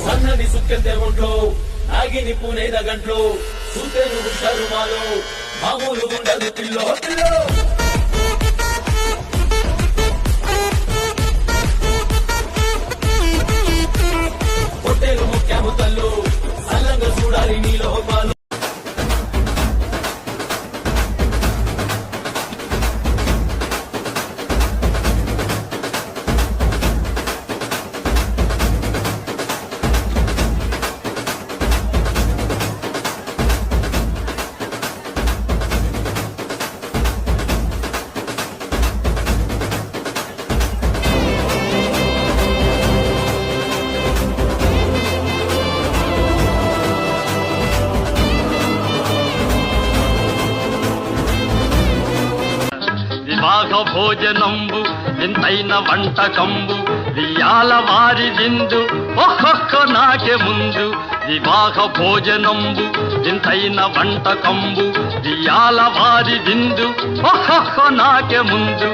సన్నని సుక్కెంతే ఒంట్లో నాగిని పూనేద గంట్లో చూస్తే నువ్వు షరుమాలో మామూలు ఉండదు పిల్లో పిల్లో పొట్టేలు ముఖ్యము తల్లు సల్లంగా చూడాలి నీలో పాలు వివాహ భోజనంబు వింతైన వంటకంబు వియాల వారి విందు ఒక్కొక్క నాకే ముందు వివాహ భోజనంబు వింతైన వంటకంబు వియాల వారి విందు ఒక్కొక్క నాకే ముందు